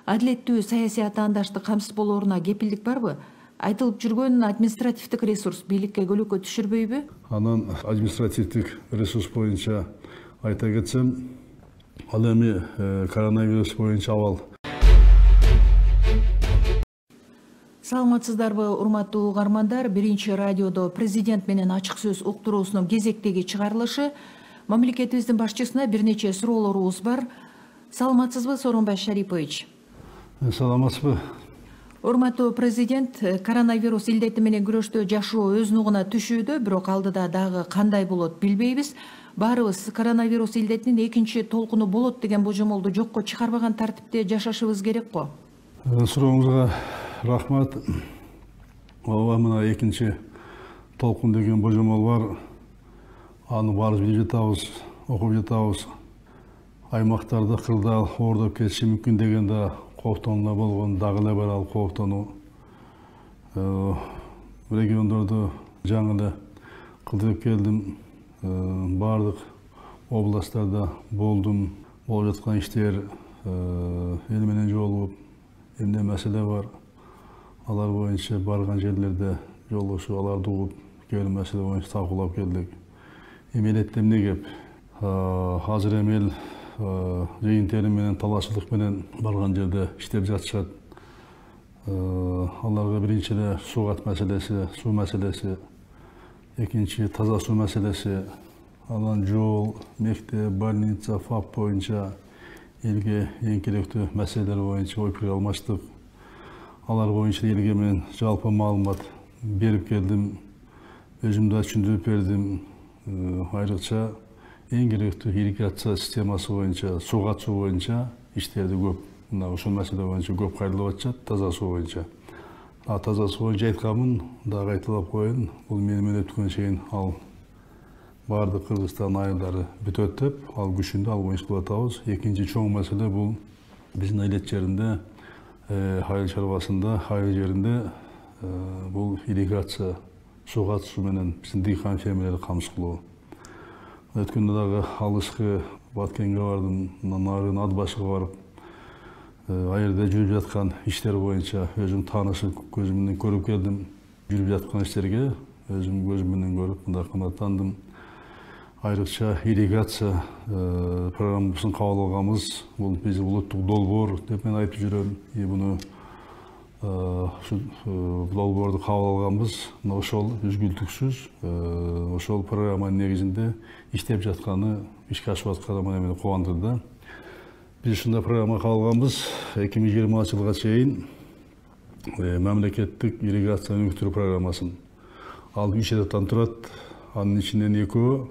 адилеттүү саясий атаандаштык камсыз болооруна кепилдик барбы? Айтылып жүргөн административдик ресурс бийликке көлөкө түшүрбөйбү? Анан административдик ресурс боюнча айта кетсем, ал эми коронавирус боюнча абал. Саламатсыздарбы, урматтуу угармандар? Биринчи радиодо президент менен ачык сөз уктуруусунун кезектеги чыгарылышы. Мамлекетибиздин башчысына бир нече суроолорубуз бар. Саламатсызбы, Сооронбай Шарипович? Саламатсызбы. Урматтуу президент, коронавирус илдети менен күрөштө жашоо өз нугуна түшүүдө, бирок алдыда дагы кандай болот билбейбиз. Баарыбыз коронавирус илдетинин экинчи толкуну болот деген божомолду жокко чыгарбаган тартипте жашашыбыз керек го? Сурооңузга рахмат. Ооба, мына экинчи толкун деген божомол бар. Аны баарыбыз билип жатабыз, окуп жатабыз. Аймактарда кырдаал оордоп кетиши мүмкүн деген да кооптонуу болгон, дагы эле бар ал кооптонуу. Региондорду жаңы эле кылдырып келдим. Бардык областтарда болдум. Болуп жаткан иштер эл менен жолугуп, эмне маселе бар, алар боюнча барган жерлерде жолугушуп, аларды угуп, кээ бир маселе боюнча талкуулап келдик. Эми элетте эмне кеп? Азыр эми эл жыйын терим менен, талашчылык менен барган жерде иштеп жатышат. Аларга биринчи эле суугат маселеси, суу маселеси, экинчи таза суу маселеси, анан жол, мектеп, больница, ФАП боюнча элге эң керектүү маселелер боюнча ой пикир алмаштык. Алар боюнча элге мен жалпы маалымат берип келдим, өзүм да түшүндүрүп бердим. Айрыкча эң керектүү ирригация системасы боюнча, суугат суу боюнча иштерди көп. Мына ушул маселе боюнча көп кайрылып атышат, таза суу боюнча. Таза суу боюнча айтканмын, дагы айтылып коеюн. Бул менен өткөн чейин ал бардык Кыргызстан айылдары бүтөт деп, ал күчүндө ал боюнча кылып атабыз. Экинчи чоң маселе бул биздин элет жеринде, айыл чарбасында, айыл жеринде бул ирригация, суугат суу менен биздин дыйкан фермерлерди камсыз кылуу. Өткөндө дагы алыскы Баткенге бардым, нарын ат башыга барып, айырда жүрүп жаткан иштер боюнча өзүм таанышып, көзүм менен көрүп келдим. Жүрүп жаткан иштерге өзүм көзүм менен көрүп, мындай канааттандым. Айрыкча ирригация программасын кабыл алганбыз. Бул биздин улуттук долбоор деп мен айтып жүрөм. Буну долбоорду кабыл алганбыз. Мына ошол үзгүлтүксүз ошол программанын негизинде иштеп жатканы, ишке ашып атканы мени кубандырды. Биз ушундай программа кабыл алганбыз. 2020 жылга чейин мамлекеттик ирригация өнүктүрүү программасын. Ал 3 этаптан турат. Анын ичинен экөө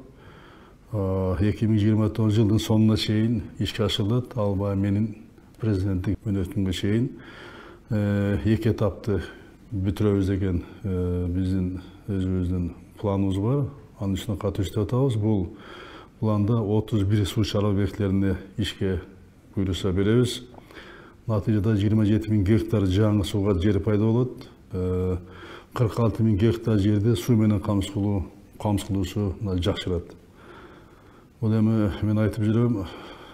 2029 жылдын сонуна чейин ишке ашырылат. Ал баягы менин президенттик мөөнөтүмгө чейин 2 этапты бүтүрөбүз деген биздин өзүбүздүн планыбыз бар. Анын үчүн катышып атабыз. Бул планда 31 суу чарба объектилерине ишке буйруса беребиз. Натыйжада 27 000 гектар жаңы сууга жер пайда болот. 46 000 гектар жерде суу менен камсыз кылуусу жакшырат. Бул эми мен айтып жүрөм,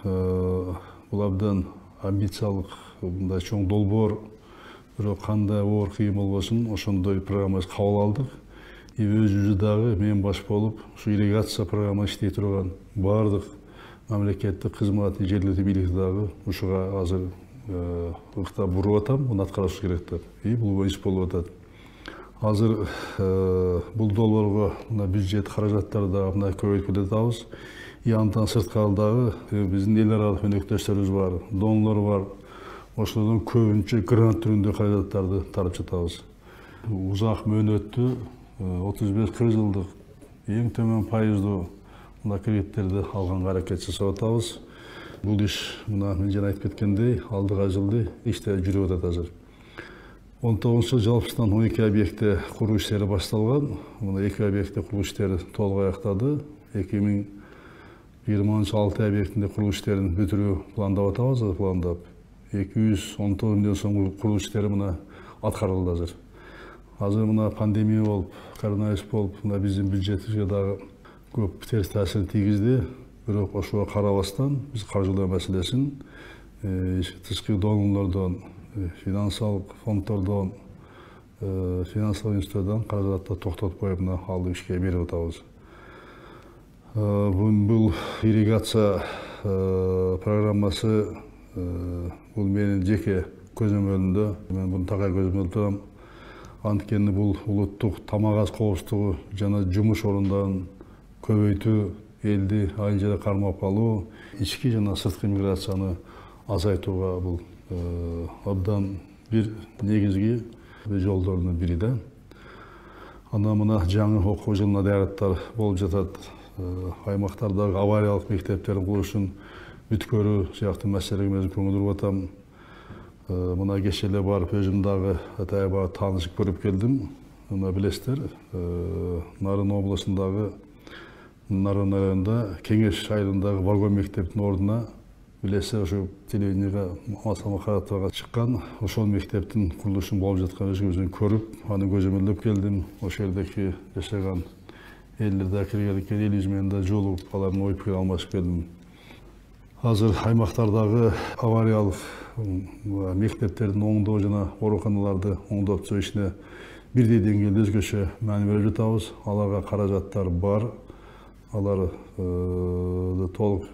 бул абдан амбициялык, мындай чоң долбоор, бирок кандай оор кыйын болбосун, ошондой программабызды кабыл алдык. Өзүбүз дагы мен баш болуп, ушу ирригация программа иштей турган бардык мамлекеттик кызмат, жергиликтүү бийликти дагы ушуга азыр ыктап буруп атам, муну аткарыш керек деп. Бул боюнча болуп атат. Азыр бул долбоорго бюджет каражаттарды дагы мындай көбөйтүп атабыз. Андан сырткары дагы биздин эл аралык өнөктөштөрүбүз бар, донорлор бар. Ошолордон көбүнчө грант түрүндө каражаттарды тарып жатабыз. Узак мөөнөттүү 35-40 жылдык эң төмөн пайыздуу кредиттерди алганга аракет жасап атабыз. Бул иш мына мен жана айтып кеткендей, алдыга жылды иште жүрүп атат азыр. 19 жалпысынан 12 объектте куруу иштери башталган. Мына 2 объектте куруу иштери толук аяктады. 2026 объектинде куруу иштерин бүтүрүү пландап атабыз, пландап. 219 миллион сомго куруу иштери мына аткарылды азыр. Азыр мына пандемия болуп, коронавирус болуп, мына биздин бюджетибизге дагы көп терс таасир тийгизди. Бирок ошого карабастан биз каржылоо маселесин тышкы донорлордон, финансалык фонддордон, финансалык институттардан каражатты токтотпой мына алып ишке берип атабыз. Бул ирригация программасы бул менин жеке көзөмөлүмдө. Мен буну такай көзөмөлдө турам. Анткени бул улуттук тамак аш коопсуздугу жана жумуш орундарын көбөйтүү, элди айыл жайда кармап калуу, ички жана сырткы миграцияны азайтууга бул абдан бир негизги жолдордун бири да. Анда мына жаңы окуу жылына даярдыктар болуп жатат. Аймактардагы авариялык мектептердин курулушун бүткөрүү сыяктуу маселеге мен көңүл буруп атам. Мына кече эле барып өзүм дагы атайба таанышып көрүп келдим. Мына билесиздер, Нарын облусундагы Нарын районунда Кеңеш айылындагы вагон мектептин ордуна билесиздер, ошо телевидениеге масалма каратууга чыккан ошол мектептин курулушун болуп жаткан өзүм көрүп, аны көзөмөлдөп келдим. Ошол жердеги жашаган элдерде киргенден 50 мыңда жолугуп алардын ой пикир алмашып келдим. Азыр аймактардагы авариялык мектептердин оңдоо жана ооруканаларды оңдоптуу ишине бирдей деңгээлде өзгөчө маани берип жатабыз. Аларга каражаттар бар. Алар толук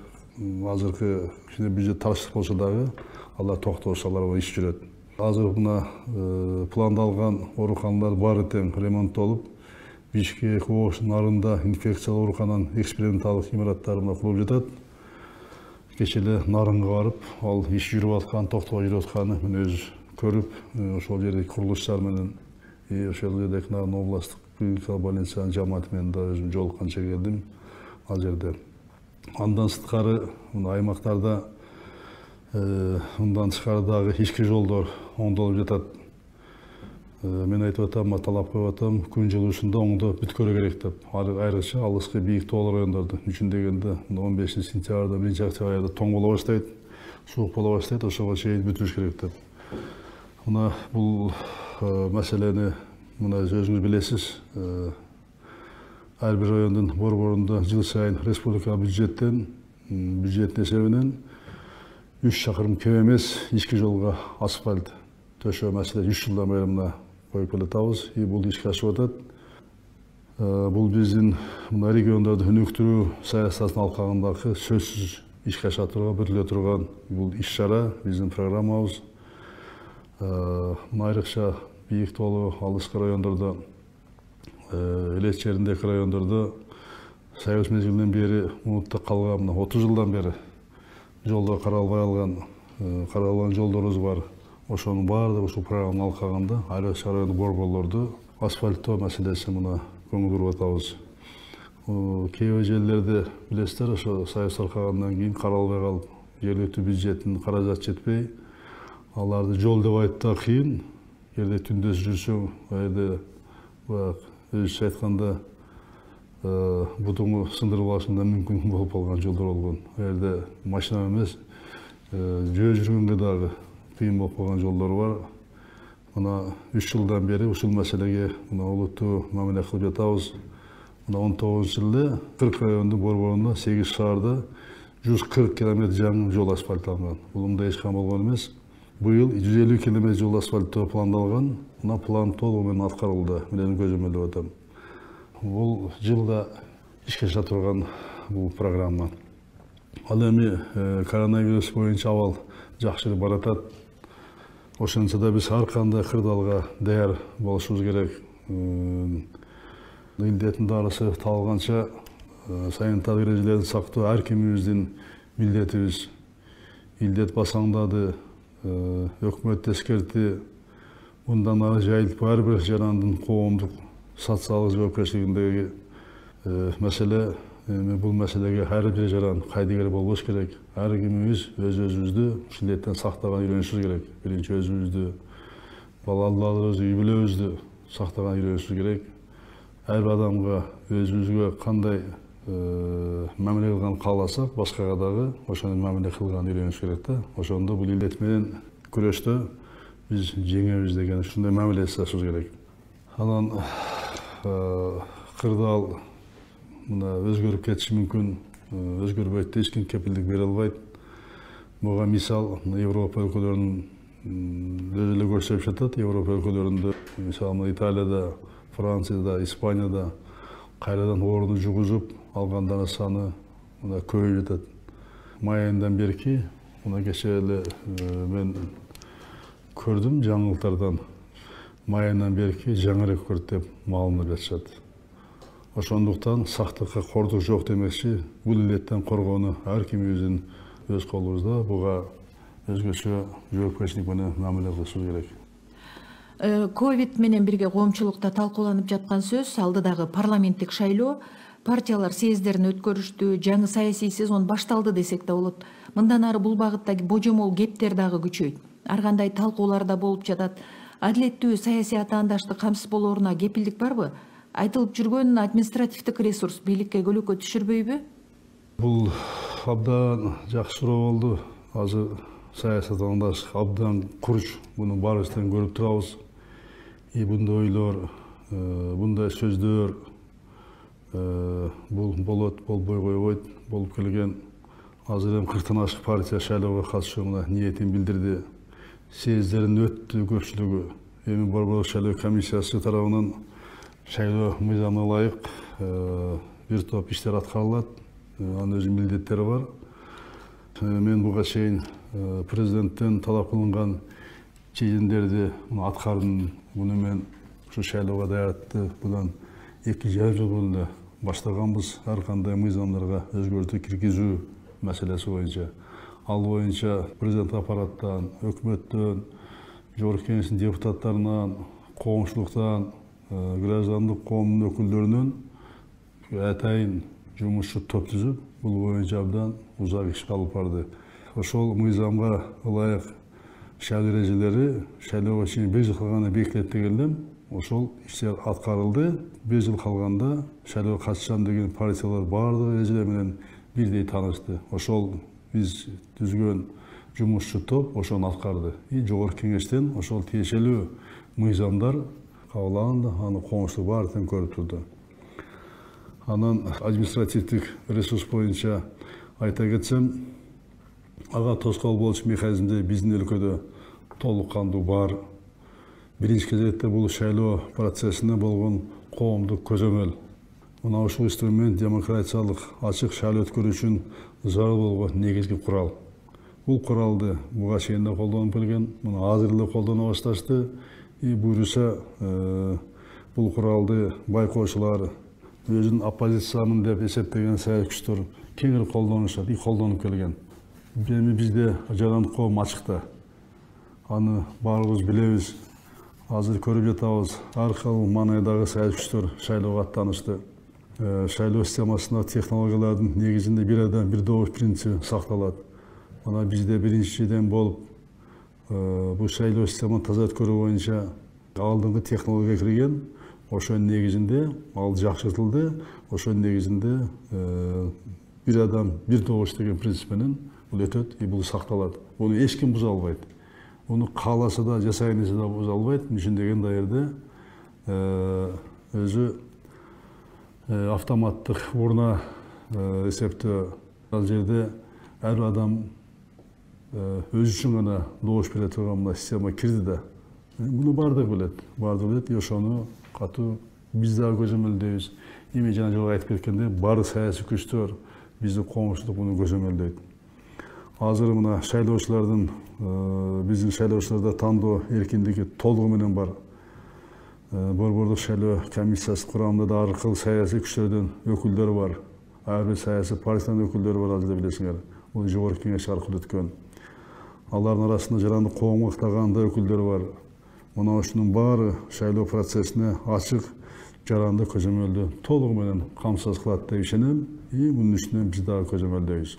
азыркы бюджет ташчылык болсо дагы алар токтолсо алар иш жүрөт. Азыр мына пландалган ооруканалар баары тең ремонттолуп, Бишкек, Ош, Нарында инфекциялык оорукананын эксперименталдык имараттары курулуп жатат. Кече эле Нарынга барып, ал иш жүрүп аткан, токтобой жүрүп атканы мен өз көрүп, ошол жердеги курулуштар менен ошол жердеги Нарын областтык клиникалык больницанын жамааты менен да өзүм жолукканча келдим ал жерде. Андан сырткары аймактарда мындан тышкары дагы ички жолдор оңдолуп жатат. Мен айтып атам, талап коюп атам, күн жылуусунда оңдоп бүткөрүү керек деп. Айрыкча алыскы бийик тоолор райондордо. Үчүн дегенде 15 сентябрда, 1 октябрда тоң боло баштайт, суук боло баштайт, ошого чейин бүтүрүш керек деп. Мына бул маселени мына өзүңүз билесиз. Ар бир райондун борборунда жыл сайын республикалык бюджеттин эсебинен 3 шакырым кем эмес ички жолго асфальт төшөө маселе 3 жылдан бери мына коюп келатабыз. Бул ишке ашып атат. Бул биздин мына региондорду өнүктүрүү саясатынын алкагындагы сөзсүз ишке аша турган, бүтүлө турган бул иш-чара биздин программабыз. Айрыкча бийик тоолуу алыскы райондордо, элет жериндеги райондордо Союз мезгилинен бери унутта калган, 30 жылдан бери жолдор каралбай жолдорубуз бар. Ошонун баардыгы ушул программанын алкагында айрыкча райондук борборлорду асфальттоо маселеси мына көңүл буруп атабыз. Кээ бир жерлерде билесиздер, ошо Союз таркагандан кийин каралбай калып, жергиликтүү бюджеттин каражаты жетпей, аларды жол деп айтуу кыйын. Жерде түндөс жүрсөң, жерде өзү айтканда бутуңу сындырып алышың да мүмкүн болуп калган жолдор болгон. Жерде машина эмес, жөө жүргөнгө дагы кыйын болуп калган жолдор бар. Мына 3 жылдан бери ушул маселеге олуттуу мамиле кылып жатабыз. Мына 19-жылда 40 райондун борборунда 8 шаарда 140 километр жаңы жол асфальтталган. Бул мындай эч кандай болгон эмес. Быйыл 150 километр жол асфальттоо пландалган. Мына план толугу менен аткарылды. Мен көзөмөлдөп атам. Бул жылда ишке аша турган бул программа. Ал эми коронавирус боюнча абал жакшы баратат. Ошончо да биз ар кандай кырдаалга даяр болушубуз керек. Илдеттин дарысы табылганча санитар эрежелерди сактоо ар кимибиздин милдетибиз. Илдет басаңдады, өкмөт эскерти, мындан ары жайылып ар бир жарандын коомдук социалдык жоопкерчилигиндеги маселе. Бул маселеге ар бир жаран кайдыгер болбош керек. Ар кимибиз өзүбүздү илдеттен сактаган үйрөнүшүбүз керек. Биринчи өзүбүздү, балаларыбызды, үй бүлөбүздү сактаган үйрөнүшүбүз керек. Ар бир адамга өзүбүзгө кандай мамиле кылган кааласак, башкага дагы ошондой мамиле кылган үйрөнүш керек да. Ошондо бул илдет менен күрөштө биз жеңебиз деген ушундай мамиле жасашыбыз керек. Анан кырдаал мына өзгөрүп кетиши мүмкүн, өзгөрбөйт, эч ким кепилдик бере албайт. Буга мисал Европа өлкөлөрүнүн өзү эле көрсөтүп жатат. Европа өлкөлөрүндө, мисалы Италияда, Францияда, Испанияда кайрадан орду жугузуп алгандардын саны мына көбөйүп жатат. Май айынан берки мына кече эле мен көрдүм жаңылыктардан. Май айынан берки жаңы рекорд деп маалымдап жатышат. Ошондуктан сактыкка кордук жок демекчи, бул илеттен коргоону ар кимибиздин өз колубузда. Буга өзгөчө жоопкерчилик менен мамиле кылышыбыз керек. Ковид менен бирге коомчулукта талкууланып жаткан сөз алдыдагы парламенттик шайлоо. Партиялар съезддерин өткөрүштү, жаңы саясий сезон башталды десек да болот. Мындан ары бул багыттагы божомол кептер дагы күчөйт. Ар кандай талкуулар да болуп жатат. Адилеттүү саясий атаандаштык камсыз болооруна кепилдик барбы? Айтылып жүргөн административдик ресурс бийликке көлөкө түшүрбөйбү? Бул абдан жакшы суроо болду. Азыр саясий атаандаштык абдан курч. Муну баарыбыздан көрүп турабыз. Мындай ойлор, мындай сөздөр бул болот, болбой койбойт, болуп келген. Азыр эми 40тан ашык партия шайлоого катышууна ниетин билдирди. Съезддерин өттү көпчүлүгү. Эми Борбордук шайлоо комиссиясы тарабынан шайлоо мыйзамына ылайык бир топ иштер аткарылат. Анын өзү милдеттери бар. Мен буга чейин президенттен талап кылынган чечимдерди аткардым. Буну мен ушу шайлоого даярдыкты bundan 2,5 жыл бурун эле баштаганбыз. Ар кандай мыйзамдарга өзгөртүү киргизүү маселеси боюнча. Ал боюнча президент аппараттан, өкмөттөн, жогорку кеңештин депутаттарынан, коомчулуктан, граждандык коомдун өкүлдөрүнөн атайын жумушчу топ түзүп, бул боюнча абдан узак иш алып барды. Ошол мыйзамга ылайык шайлоо эрежелери шайлоого чейин 1 жыл калганда бекитилет дегендем. Ошол иштер аткарылды. 1 жыл калганда шайлоого катышам деген партиялар баардык эрежелер менен бирдей таанышты. Ошол биз түзгөн жумушчу топ ошону аткарды. Жогорку кеңештен ошол тиешелүү мыйзамдар кабыл алынды, аны коомчулук баардыгын көрүп турду. Анан административдик ресурс боюнча айта кетсем, ага тоскоол болчу механизмдер биздин өлкөдө толук кандуу бар. Биринчи кезекте бул шайлоо процессине болгон коомдук көзөмөл. Мына ушул инструмент демократиялык ачык шайлоо өткөрүү үчүн зарыл болгон негизги курал. Бул куралды буга чейин да колдонуп келген, мына азыр эле колдоно башташты. Буюрса бул куралды байкоочулар, өзүнүн оппозициямын деп эсептеген саясий күчтөр кеңири колдонушат, колдонуп келген. Эми бизде жарандык коом ачыкта. Аны баарыбыз билебиз. Азыр көрүп жатабыз. Ар кыл маанайдагы саясий күчтөр шайлоого аттанышты. Шайлоо системасында технологиялардын негизинде бир адам бир добуш принципи сакталат. Мына бизде биринчиден болуп бул шайлоо системаны таза өткөрүү боюнча алдыңкы технология кирген. Ошонун негизинде ал жакшыртылды. Ошонун негизинде бир адам бир добуш деген принцип менен бул өтөт, бул сакталат. Буну эч ким буза албайт. Буну кааласа да, жасайын десе да буза албайт. Үчүн деген даерде өзү автоматтык урна эсептөө. Ал жерде ар адам өзү үчүн гана добуш бере турган мына система кирди да. Буну баардыгы билет. Ошону катуу биз дагы көзөмөлдөйбүз. Эми жана жолу айтып кеткенде, баардык саясий күчтөр биздин коомчулук буну көзөмөлдөйт. Азыр мына шайлоочулардын биздин шайлоочуларда тандоо эркиндиги толугу менен бар. Борбордук шайлоо комиссиясы курамында да ар кыл саясий күчтөрдүн өкүлдөрү бар. Ар бир саясий партиянын өкүлдөрү бар, азыр билесиңер. Бул жогорку кеңеш аркылуу өткөн. Алардын арасында жарандык коомго таганда өкүлдөрү бар. Мына ушунун баары шайлоо процессине ачык, жаранды көзөмөлдү толугу менен камсыз кылат деп ишенем. Мунун үстүнө биз дагы көзөмөлдөйбүз.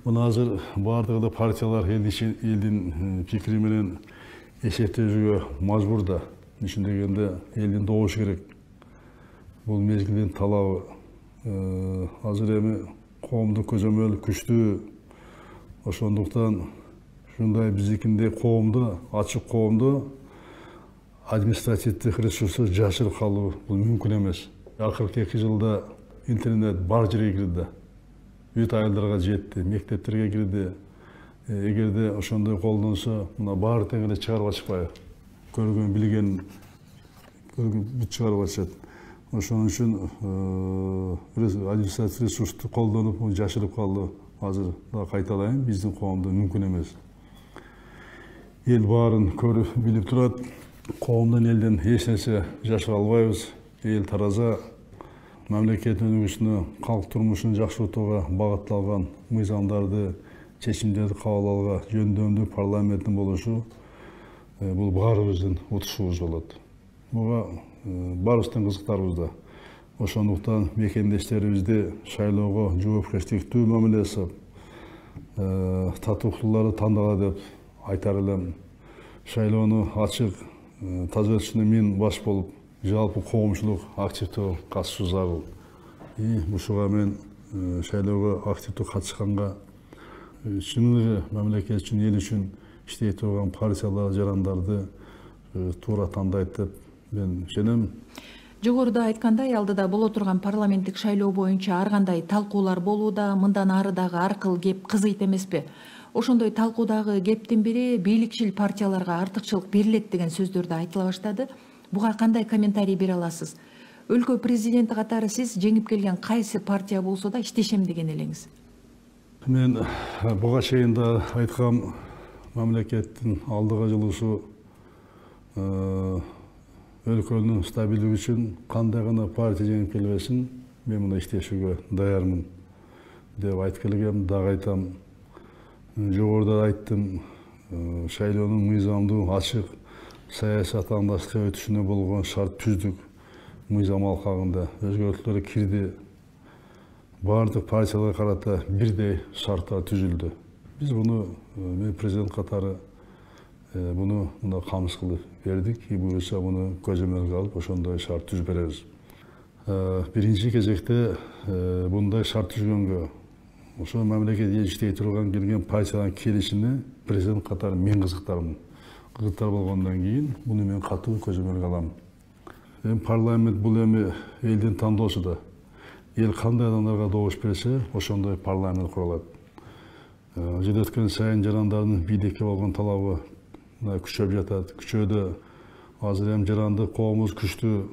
Мына азыр баардыгы партиялар элдин пикири менен эсептөөгө мажбур да. Үчүн дегенде элдин добушу керек. Бул мезгилдин талабы. Азыр эми коомдук көзөмөл күчтүү. Ошондуктан ушундай биздикиндей коомду, ачык коомду административдик ресурсу жашырып калуу бул мүмкүн эмес. Акыркы 2 жылда интернет бар жерге кирди. Бүт айылдарга жетти, мектептерге кирди. эгерде ошондой колдонсо мына баары тең эле чыгарып ачпайбы, көргөн билген бүт чыгарып ачат. Ошон үчүн административдик ресурсту колдонуп жашырып калды. Азыр да кайталайм, биздин коомдо мүмкүн эмес. Эл баарын көрүп билип турат. Коомдон элден эч нерсе жашыра албайбыз. Эл тараза, мамлекет өнүгүшүнө, калк турмушун жакшыртууга багытталган мыйзамдарды, чечимдерди кабыл алууга жөндөмдүү парламенттин болушу бул баарыбыздын утушубуз болот. Буга баарыбыздын кызыктарыбызда. Ошондуктан мекендештерибизди шайлоого жоопкерчиликтүү мамиле жасап, татыктууларды тандала деп айтар элем. Шайлоону ачык, таза өтүшүнө мен баш болуп, жалпы коомчулук активдүү катышуу зарыл. Ушуга мен шайлоого активдүү катышканга чыныгы мамлекет үчүн, эл үчүн иштей турган партиялар, жарандарды туура тандайт деп мен ишенем. Жогоруда айткандай, алдыда боло турган парламенттик шайлоо боюнча ар кандай талкуулар болууда, мындан ары дагы аркыл кеп кызыйт эмеспи? Ошондой талкуудагы кептин бири бийликчил партияларга артыкчылык берилет деген сөздөрдү айтыла баштады. Буга кандай комментарий бере аласыз? Өлкө президенти катары сиз жеңип келген кайсы партия болсо да иштешем деген элеңиз? Мен буга чейин да айткам, мамлекеттин алдыга жылуусу өлкөнүн стабилдиги үчүн кандай гана партия жеңип келбесин, мен мына иштешүүгө даярмын деп айтып келгем, дагы айтам. Жогоруда айттым, шайлоонун мыйзамдуу, ачык, саясий аңдаштыкка өтүшүнө болгон шарт түздүк мыйзам алкагында өзгөртүүлөр кирди. Бардык партияларга карата бирдей шарттар түзүлдү. Биз буну, мен президент катары буну мына камсыз кылып бердик. Буюрса буну көзөмөлгө алып, ошондой шарт түзүп беребиз. Биринчи кезекте мындай шарт түзгөнгө ошо мамлекет иштей турган келген партиялардын келишине президент катары мен кызыктармын. Кызыктар болгондон кийин буну мен катуу көзөмөлгө алам. Парламент бул эми элдин тандоосу да. Эл кандай адамдарга добуш берсе, ошондой парламент курулат. Жыл өткөн сайын жарандардын бийликке болгон талабы күчөп жатат. Күчөдө. Азыр эми жарандык коомубуз күчтүү.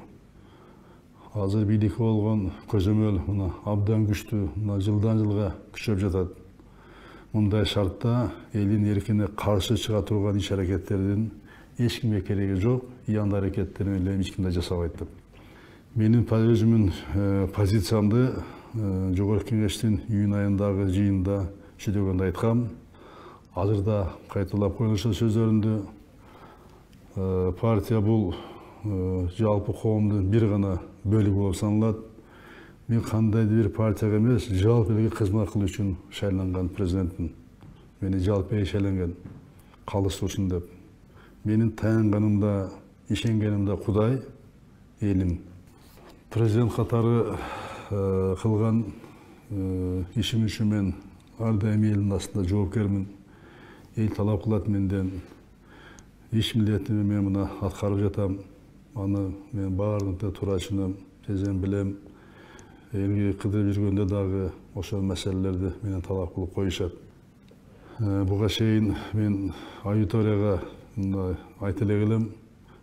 Азыр бийликке болгон көзөмөл абдан күчтүү, жылдан жылга күчөп жатат. Мындай шартта элдин эркине каршы чыга турган иш-аракеттердин эч кимге кереги жок, янды аракеттерин эле эч ким да жасабайт деп. Менин өзүмүн позициямды Жогорку Кеңештин июнь айындагы жыйында сүйлөгөндө айткам. Азырда кайталап коюлган сөздөрүмдү партия бул жалпы коомдун бир гана бөлүгү болуп саналат. Мен кандайдыр бир партияга эмес, жалпы элге кызмат кылуу үчүн шайланган президентмин. Мени жалпы эл шайланган, калыштырсын деп. Менин таянганымда, ишенгенимде Кудай, элим. Президент катары кылган ишим үчүн мен ар дайым элдин астында жоопкермин. Эл талап кылат менден. Иш милдетимди мен мына аткарып жатам. Аны мен баардыгында туура түшүнөм, сезем, билем. Элге кыдырып жүргөндө дагы ошол маселелерди менен талап кылып коюшат. Буга чейин мен аудиторияга айта эле келем,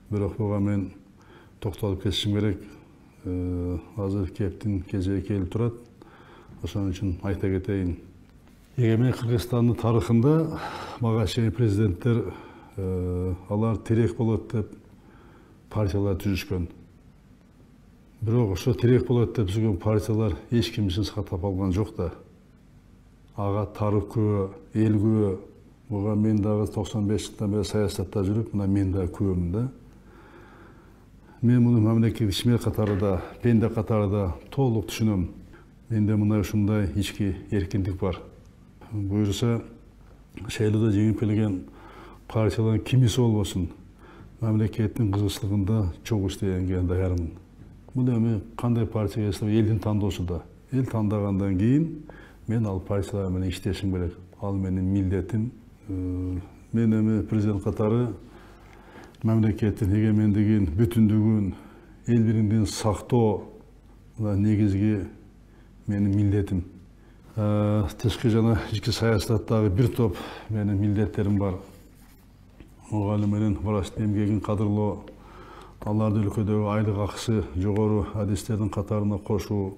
бирок буга мен токтолуп кетишим керек. Азыр кептин кезеги келип турат. Ошон үчүн айта кетейин. Эгемен Кыргызстандын тарыхында мага чейин президенттер алар терек болот деп партиялар түзүшкөн. Бирок ошо терек болот деп түзүлгөн партиялар эч кимсин сактап алган жок да. Ага тарых күбө, эл күбө. Буга мен дагы 95 жылдан бери саясатта жүрүп, мына мен дагы күбөмүн да. Мен муну мамлекет ишмер катары да, пенде катары да толук түшүнөм. Менде мына ушундай ички эркиндик бар. Буюрса, шайлоодо жеңип келген партиялардын кимиси болбосун, мамлекеттин кызыкчылыгында чогуу иштегенге даярмын. Бул эми кандай партия келсе элдин тандоосу да. Эл тандагандан кийин мен ал партиялар менен иштешим керек. Ал менин милдетим. Мен эми президент катары мамлекеттин эгемендигин, бүтүндүгүн, эл биримдигин сактоо негизги менин милдетим. тышкы жана ички саясаттагы бир топ менин милдеттерим бар. Мугалим менен врачтын эмгегин кадырлоо, аларды өлкөдөгү айлык акысы жогору адистердин катарына кошуу,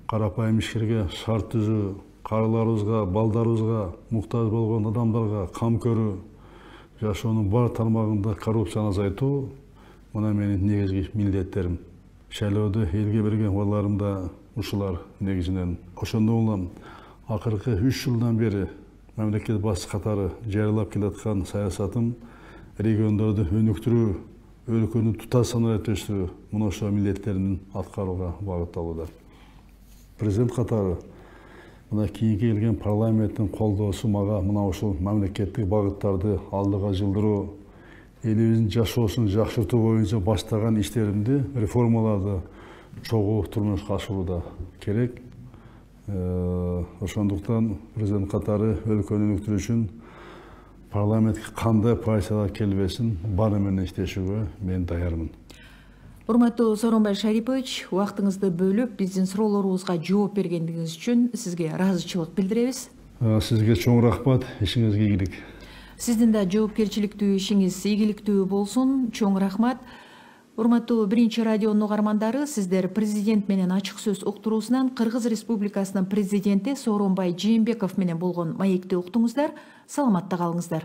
карапайым ишкерге шарт түзүү, карыларыбызга, балдарыбызга, муктаж болгон адамдарга кам көрүү, жашоонун бар тармагында коррупцияны азайтуу мына менин негизги милдеттерим. Шайлоодо элге берген балдарым да ушулар негизинен. Ошондо улам акыркы 3 жылдан бери мамлекет башчысы катары жарыялап келаткан саясатым региондорду өнүктүрүү, өлкөнү туташ санариптештирүү мына ошол милдеттердин аткарууга багытталууда. Президент катары мына кийинки келген парламенттин колдоосу мага мына ушул мамлекеттик багыттарды алдыга жылдыруу, элибиздин жашоосун жакшыртуу боюнча баштаган иштеримди, реформаларды чогуу турмушка ашырууда керек. Ошондуктан президент катары өлкөнү өнүктүрүү үчүн парламентке кандай позицияга келбесин баары менен иштешүүгө мен даярмын. Урматтуу Сооронбай Шарипович, убактыңызды бөлүп биздин суроолорубузга жооп бергендигиңиз үчүн сизге ыраазычылык билдиребиз. Сизге чоң рахмат, ишиңизге ийгилик. Сиздин да жоопкерчиликтүү ишиңиз ийгиликтүү болсун. Чоң рахмат. Урматтуу Биринчи радионун угармандары, сиздер президент менен ачык сөз уктуруусунан Кыргыз Республикасынын президенти Сооронбай Жээнбеков менен болгон маекти уктуңуздар. Саламатта калыңыздар.